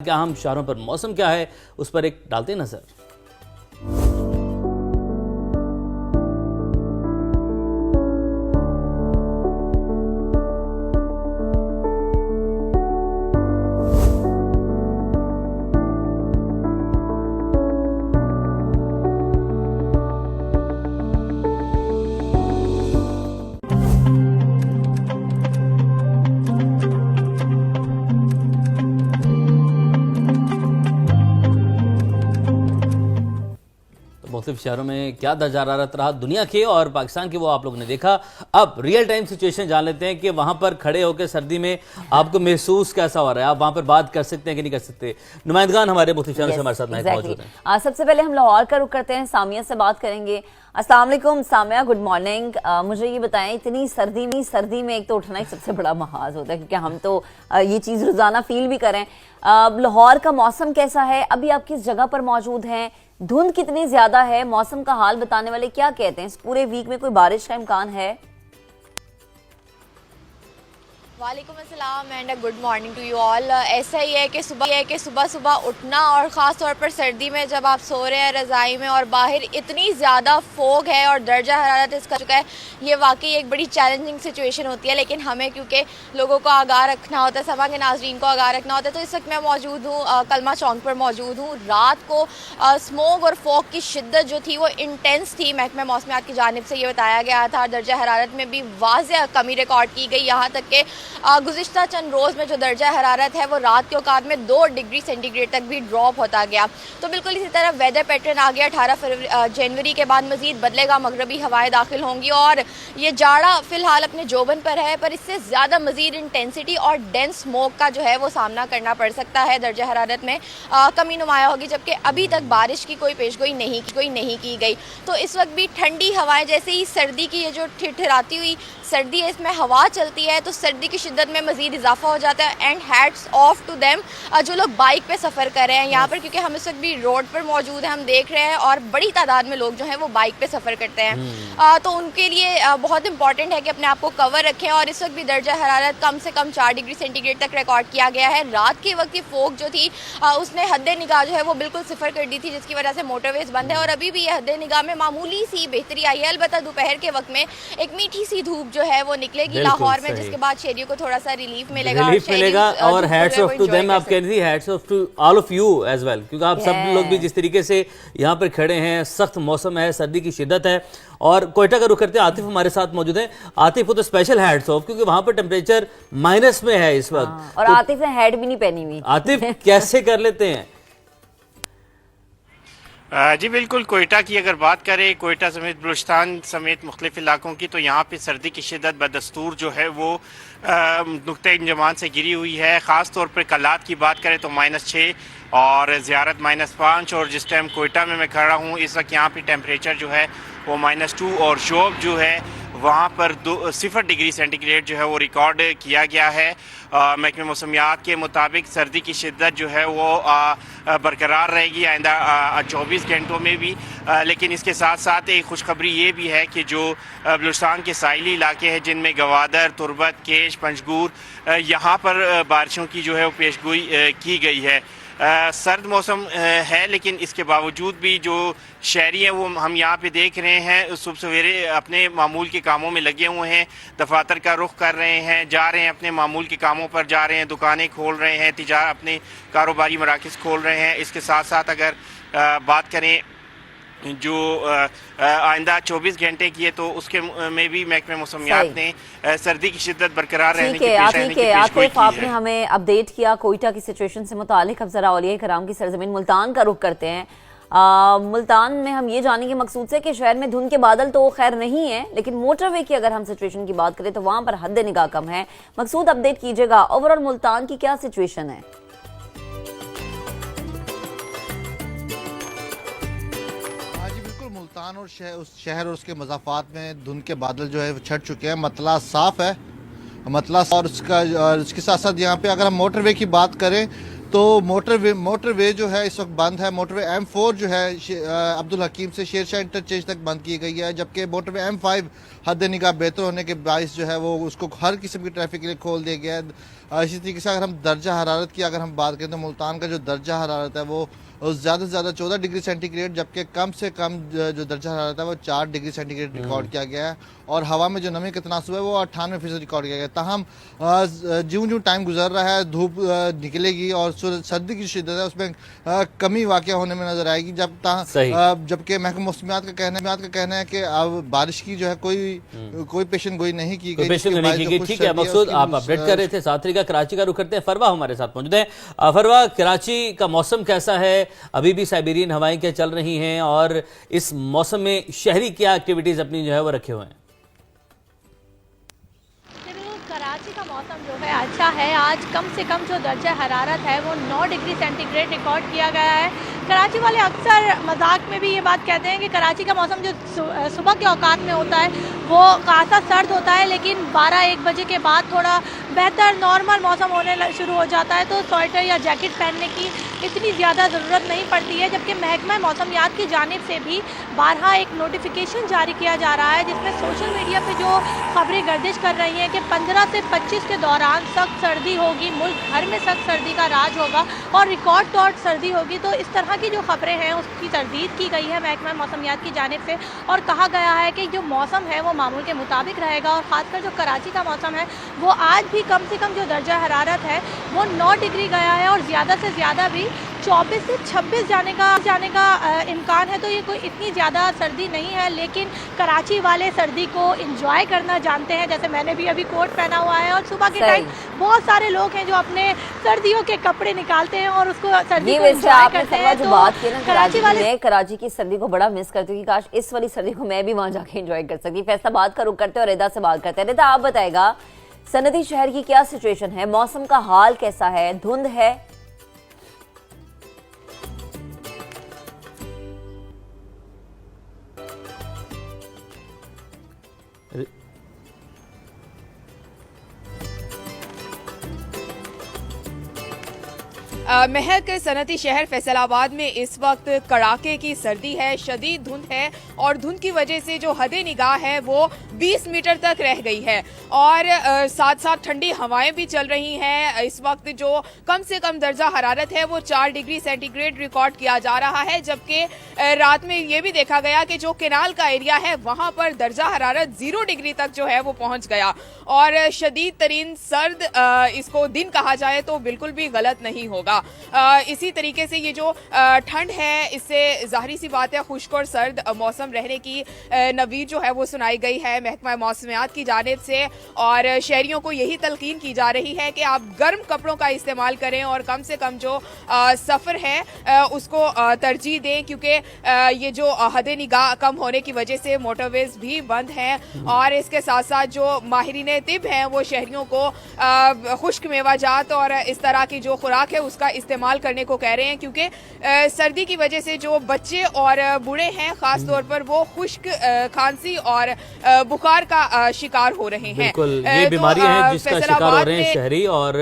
क्या अहम शहरों पर मौसम क्या है, उस पर एक डालते हैं नजर। मुख्तलिफ शहरों में क्या दर्जा हरारत रहा दुनिया के और पाकिस्तान के, वो आप लोगों ने देखा। अब रियल टाइम सिचुएशन जान लेते हैं कि वहां पर खड़े होकर सर्दी में आपको महसूस कैसा हो रहा है, आप वहां पर बात कर सकते हैं कि नहीं कर सकते। नुमाइंदगान हमारे मुख्तलिफ शहरों से हमारे साथ मौजूद हैं। सबसे पहले हम लाहौर का रुख करते हैं, सामिया से बात करेंगे। अस्सलाम वालेकुम सामिया, गुड मॉर्निंग। मुझे ये बताएं, इतनी सर्दी में एक तो उठना एक सबसे बड़ा महाज होता है, क्योंकि हम तो ये चीज़ रोजाना फील भी करें। लाहौर का मौसम कैसा है, अभी आप किस जगह पर मौजूद हैं, धुंध कितनी ज्यादा है, मौसम का हाल बताने वाले क्या कहते हैं, इस पूरे वीक में कोई बारिश का इम्कान है? वालेकुम अस्सलाम and good morning to you all. ऐसा ही है कि सुबह सुबह उठना, और ख़ास तौर पर सर्दी में जब आप सो रहे हैं रज़ाई में और बाहर इतनी ज़्यादा फोग है और दर्जा हरारत इसका चुका है, ये वाकई एक बड़ी चैलेंजिंग सिचुएशन होती है। लेकिन हमें क्योंकि लोगों को आगाह रखना होता है, सभा के नाज़रीन को आगाह रखना होता है, तो इस वक्त मैं मौजूद हूँ कलमा चौक पर मौजूद हूँ। रात को स्मोक और फोग की शिद्दत जो थी वो इंटेंस थी। महकमा मौसमियात की जानिब से ये बताया गया था। दर्जा हरारत में भी वाज़ेह कमी रिकॉर्ड की गई, यहाँ तक कि गुज़िश्ता चंद रोज़ में जो दर्जा हरारत है वो रात के औकात में 2 डिग्री सेंटीग्रेड तक भी ड्रॉप होता गया। तो बिल्कुल इसी तरह वेदर पैटर्न आ गया। 18 जनवरी के बाद मज़ीद बदलेगा, मगरबी हवाएं दाखिल होंगी और ये जाड़ा फ़िलहाल अपने जोबन पर है, पर इससे ज़्यादा मज़ीद इंटेंसिटी और डेंस स्मोक का जो है वो सामना करना पड़ सकता है। दर्जा हरारत में कमी नुमाया होगी, जबकि अभी तक बारिश की कोई पेशगोई नहीं की गई। तो इस वक्त भी ठंडी हवाएं, जैसे ही सर्दी की ये जो ठिठुराती हुई सर्दी है इसमें हवा चलती है तो सर्दी की शिद्दत में मज़ीद इजाफा हो जाता है। And hats off to them जो लोग बाइक पे सफ़र कर रहे हैं यहाँ पर, क्योंकि हम इस वक्त भी रोड पर मौजूद हैं, हम देख रहे हैं और बड़ी तादाद में लोग जो हैं वो बाइक पे सफ़र करते हैं। तो उनके लिए बहुत इंपॉर्टेंट है कि अपने आप को कवर रखें। और इस वक्त भी दर्जा हरारत कम से कम 4 डिग्री सेंटीग्रेड तक रिकॉर्ड किया गया है। रात के वक्त की फोग जो थी उसने हद निगाह जो है वो बिल्कुल सिफर कर दी थी, जिसकी वजह से मोटरवेज बंद है और अभी भी ये हद निगाह में मामूली सी बेहतरी आई है। अलबत्ता दोपहर के वक्त में एक मीठी सी धूप जो है वो निकलेगी लाहौर में, जिसके बाद शहरियों को थोड़ा सा रिलीफ मिलेगा और हैट्स ऑफ टू देम, आप कह रही थी hats off to all of you as well, क्योंकि आप सब लोग भी जिस तरीके से यहाँ पर खड़े हैं, सख्त मौसम है, सर्दी की शिद्दत है। और कोयटा का रुख करते हैं, आतिफ हमारे साथ मौजूद हैं। आतिफ को तो स्पेशल हैट्स ऑफ, क्योंकि वहां पर टेम्परेचर माइनस में है इस वक्त। और तो आतिफ ने हैट भी नहीं पहनी हुई। आतिफ कैसे कर लेते हैं? जी बिल्कुल, कोयटा की अगर बात करें, कोयटा समेत बलूचिस्तान समेत मुख्तलिफ इलाकों की, तो यहाँ पे सर्दी की शिद्दत बदस्तूर जो है वो नुक्ते इंजमान से गिरी हुई है। ख़ास तौर पर कलात की बात करें तो -6 और ज़ियारत -5, और जिस टाइम कोयटा में मैं खड़ा हूँ इस वक्त यहाँ पे टेम्परेचर जो है वो -2 और शोब जो है वहाँ पर 0 डिग्री सेंटीग्रेड जो है वो रिकॉर्ड किया गया है। महकमे मौसमियात के मुताबिक सर्दी की शिद्दत जो है वो बरकरार रहेगी आइंदा 24 घंटों में भी। लेकिन इसके साथ साथ एक खुशखबरी ये भी है कि जो बलूचिस्तान के साहिली इलाके हैं जिनमें गवादर, तुर्बत, केश, पंजगूर, यहाँ पर बारिशों की जो है वो पेशगोई की गई है। सर्द मौसम है, लेकिन इसके बावजूद भी जो शहरी हैं वो हम यहाँ पे देख रहे हैं सुबह सवेरे अपने मामूल के कामों में लगे हुए हैं, दफातर का रुख कर रहे हैं, जा रहे हैं अपने मामूल के कामों पर जा रहे हैं, दुकानें खोल रहे हैं, अपने कारोबारी मराकज़ खोल रहे हैं। इसके साथ साथ अगर बात करें जो आइंदा 24 घंटे की है तो उसके में भी महकमे मौसमियात ने सर्दी की शिद्दत बरकरार रहने की पेशेनी की पेशगोई की है। आपने हमें अपडेट किया कोयटा की सिचुएशन से मुतालिक। अब जरा औलिया कराम की सरजमीन मुल्तान का रुख करते हैं। मुल्तान में हम ये जानने के मकसूद से कि शहर में धुंध के बादल तो खैर नहीं है, लेकिन मोटरवे की अगर हम सिचुएशन की बात करें तो वहां पर हद निगाह कम है। मकसूद अपडेट कीजिएगा, ओवरऑल मुल्तान की क्या सिचुएशन है? मुल्तान और शहर और उसके मज़ाफ़ात में धुंध के बादल जो है वो छट चुके हैं। मतला साफ़ है, मतला, और उसके साथ साथ यहाँ पे अगर हम मोटरवे की बात करें तो मोटरवे जो है इस वक्त बंद है। मोटरवे M4 जो है अब्दुल हकीम से शेरशाह इंटरचेंज तक बंद की गई है, जबकि मोटरवे M5 हद निगाह बेहतर होने के बायस जो है वो उसको हर किस्म की ट्रैफिक के लिए खोल दिया गया है। इसी तरीके से अगर हम दर्जा हरारत की अगर हम बात करें तो मुल्तान का जो दर्जा हरारत है वो ज़्यादा से ज़्यादा 14 डिग्री सेंटीग्रेड, जबकि कम से कम जो दर्जा हरारत है वो 4 डिग्री सेंटीग्रेड रिकॉर्ड किया गया है। और हवा में जो नमी का तनासुब है वो 98% रिकॉर्ड किया गया। ताहम ज्यों टाइम गुजर रहा है, धूप निकलेगी और सर्दी की शिद्दत है उसमें कमी वाक़ होने में नजर आएगी। जबकि महकमा मौसमियात का कहना है कि अब बारिश की जो है कोई पेशन गोई नहीं की गई। ठीक है मकसूद, आप अपडेट कर रहे थे। साथ ही कराची का रुख करते हैं, फरवा हमारे साथ मौजूद है। फरवा, कराची का मौसम कैसा है? अभी भी साइबेरियन हवाएं क्या चल रही हैं और इस मौसम में शहरी क्या एक्टिविटीज अपनी जो है वो रखे हुए हैं? कराची का मौसम जो है अच्छा है। आज कम से कम जो दर्जा हरारत है वो 9 डिग्री सेंटीग्रेड रिकॉर्ड किया गया है। कराची वाले अक्सर मजाक में भी ये बात कहते हैं कि कराची का मौसम जो सुबह के औकात में होता है वो खासा सर्द होता है, लेकिन 12-1 बजे के बाद थोड़ा बेहतर नॉर्मल मौसम होने शुरू हो जाता है, तो स्वेटर या जैकेट पहनने की इतनी ज़्यादा ज़रूरत नहीं पड़ती है। जबकि महकमा मौसमियात की जानिब से भी बारहा एक नोटिफिकेशन जारी किया जा रहा है जिसमें सोशल मीडिया पे जो खबरें गर्दिश कर रही हैं कि 15 से 25 के दौरान सख्त सर्दी होगी, मुल्क भर में सख्त सर्दी का राज होगा और रिकॉर्ड तौर सर्दी होगी। तो इस तरह की जो खबरें हैं उसकी तरदीद की गई है महकमा मौसमियात की जानिब से और कहा गया है कि जो मौसम है वो मामूल के मुताबिक रहेगा। और ख़ासकर जो कराची का मौसम है वो आज भी कम से कम जो दर्जा हरारत है वो 9 डिग्री गया है और ज़्यादा से ज़्यादा भी 24 से 26 जाने का इम्कान है। तो ये कोई इतनी ज़्यादा सर्दी नहीं है, लेकिन कराची वाले सर्दी को इंजॉय करना जानते हैं। जैसे मैंने भी अभी कोट पहना हुआ है और सुबह के टाइम बहुत सारे लोग हैं जो अपने सर्दियों के कपड़े निकालते हैं और उसको सर्दी को एंजॉय करते हैं। जो बात की ना कराची वाले, कराची की सर्दी को बड़ा मिस करती हूँ कि काश इस वाली सर्दी को मैं भी वहाँ जाके एंजॉय कर सकती। फैसलाबाद का रुख करते हैं और रिदा से बात करते हैं। रिदा, आप बताएगा सनदी शहर की क्या सिचुएशन है, मौसम का हाल कैसा है, धुंध है? महक सनती शहर फैसलाबाद में इस वक्त कड़ाके की सर्दी है, शदीद धुंध है और धुंध की वजह से जो हद निगाह है वो 20 मीटर तक रह गई है और साथ साथ ठंडी हवाएं भी चल रही हैं। इस वक्त जो कम से कम दर्जा हरारत है वो 4 डिग्री सेंटीग्रेड रिकॉर्ड किया जा रहा है, जबकि रात में ये भी देखा गया कि जो केनाल का एरिया है वहां पर दर्जा हरारत 0 डिग्री तक जो है वो पहुंच गया और शदीद तरीन सर्द इसको दिन कहा जाए तो बिल्कुल भी गलत नहीं होगा। इसी तरीके से ये जो ठंड है इससे जाहिर सी बात है खुश्क और सर्द मौसम रहने की नवीद जो है वो सुनाई गई है महकमा मौसमियात की जानिब से और शहरियों को यही तलकीन की जा रही है कि आप गर्म कपड़ों का इस्तेमाल करें और कम से कम जो सफ़र है उसको तरजीह दें, क्योंकि ये जो हद निगाह कम होने की वजह से मोटरवेज भी बंद हैं और इसके साथ साथ जो माहिरीन तिब हैं वो शहरियों को खुश्क मेवाजात और इस तरह की जो खुराक है उसका इस्तेमाल करने को कह रहे हैं, क्योंकि सर्दी की वजह से जो बच्चे और बूढ़े हैं खास तौर पर वो खुश्क खांसी और बुखार का शिकार हो रहे हैं। बिल्कुल, ये बीमारियां हैं जिसका शिकार हो रहे हैं शहरी। और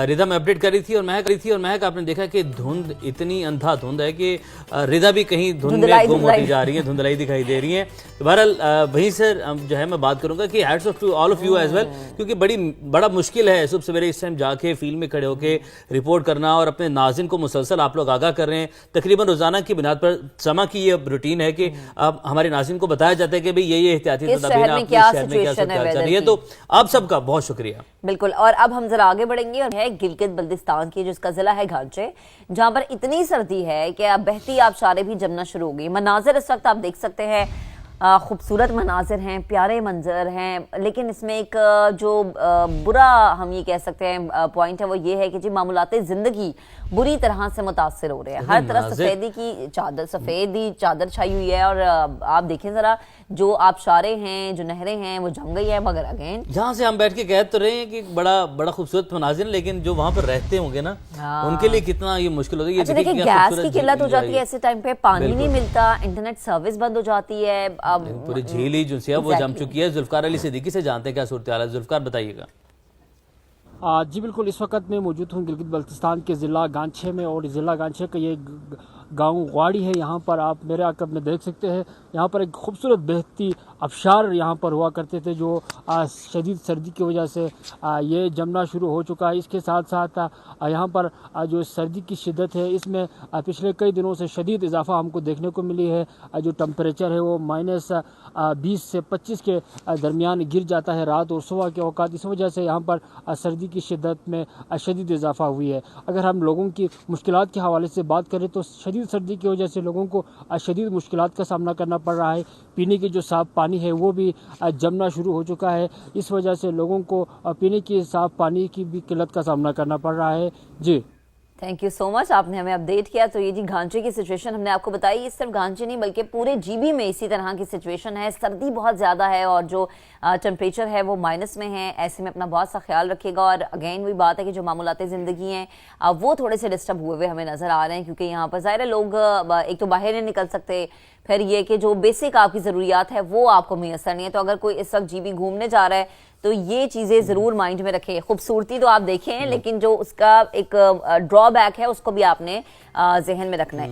रिदा में अपडेट कर रही थी और महक आपने देखा कि धुंध इतनी अंधा धुंध है कि रिदा भी कहीं धुंध में गुम होती जा रही है, धुंधलाई दिखाई दे रही है। बहरहाल वहीं से जो है मैं बात करूंगा कि hats off to all of you as well, क्योंकि बड़ा मुश्किल है सुबह सवेरे इस टाइम जाके फील्ड में खड़े होकर रिपोर्ट करना और अपने नाज़िन को मुसलसल आप लोग आगाह कर रहे हैं। तकरीबन रोजाना की बुनियाद पर समा की ये रूटीन है कि अब हमारे नाज़िन को बताया जाता है कि भाई ये एहतियाती तदाबीर आपके शहर में क्या चल रही है। तो आप सबका बहुत शुक्रिया। बिल्कुल, और अब हम जरा आगे बढ़ेंगे और है गिलगित बल्तिस्तान की जिसका जिला है घांचे, जहां पर इतनी सर्दी है कि अब बहती आबशारें भी जमना शुरू हो गई। मनाजिर इस वक्त आप देख सकते हैं, खूबसूरत मनाजिर हैं, प्यारे मंजर हैं, लेकिन इसमें एक जो बुरा हम ये कह सकते हैं पॉइंट है वो ये है कि जी मामूलाते ज़िंदगी बुरी तरह से मुतासर हो रहे हैं। हर तरफ सफ़ेदी चादर छाई हुई है और आप देखें ज़रा जो आबशारें हैं, जो नहरें हैं वो जम गई है। मगर अगेन जहाँ से हम बैठ के कह तो रहे हैं कि बड़ा खूबसूरत मनाजिर, लेकिन जो वहाँ पर रहते होंगे ना उनके लिए कितना ये मुश्किल होता है। अच्छा देखिए, गैस की किल्लत हो जाती है ऐसे टाइम पे, पानी नहीं मिलता, इंटरनेट सर्विस बंद हो जाती है। अब पूरी झील ही जो है वो जम चुकी है। जुल्फकार अली सिद्दीकी से जानते हैं क्या सूरत हाल है। जुल्फकार बताइएगा। जी बिल्कुल, इस वक्त मैं मौजूद हूँ गिलगित बल्तिस्तान के ज़िला गांछे में, और ज़िला गांछे का ये गांव ग्वाड़ी है। यहाँ पर आप मेरे आकब में देख सकते हैं, यहाँ पर एक खूबसूरत बहती आबशार यहाँ पर हुआ करते थे, जो शदीद सर्दी की वजह से ये जमना शुरू हो चुका है। इसके साथ साथ यहाँ पर जो सर्दी की शिद्दत है, इसमें पिछले कई दिनों से शदीद इजाफा हमको देखने को मिली है। जो टेम्परेचर है वो -20 से 25 के दरमियान गिर जाता है रात और सुबह के औकात। इस वजह से यहाँ पर सर्दी की शिद्दत में शदीद इजाफा हुई है। अगर हम लोगों की मुश्किलात के हवाले से बात करें तो शदीद सर्दी की वजह से लोगों को शदीद मुश्किलात का सामना करना पड़ रहा है। पीने की जो साफ़ पानी है वो भी जमना शुरू हो चुका है। इस वजह से लोगों को पीने की साफ़ पानी की भी किल्लत का सामना करना पड़ रहा है। जी थैंक यू सो मच, आपने हमें अपडेट किया। तो ये जी गांचे की सिचुएशन हमने आपको बताई। ये सिर्फ गांचे नहीं बल्कि पूरे जीबी में इसी तरह की सिचुएशन है। सर्दी बहुत ज़्यादा है और जो टेम्परेचर है वो माइनस में है। ऐसे में अपना बहुत सा ख्याल रखिएगा। और अगेन वही बात है कि जो मामूलात ज़िंदगी हैं वो थोड़े से डिस्टर्ब हुए हमें नज़र आ रहे हैं, क्योंकि यहाँ पर ज़ाहिर है लोग एक तो बाहर नहीं निकल सकते, फिर ये कि जो बेसिक आपकी ज़रूरियात है वो आपको मैसर नहीं है। तो अगर कोई इस वक्त जीबी घूमने जा रहा है तो ये चीज़ें ज़रूर माइंड में रखें। खूबसूरती तो आप देखें, लेकिन जो उसका एक ड्रॉबैक है उसको भी आपने जहन में रखना है।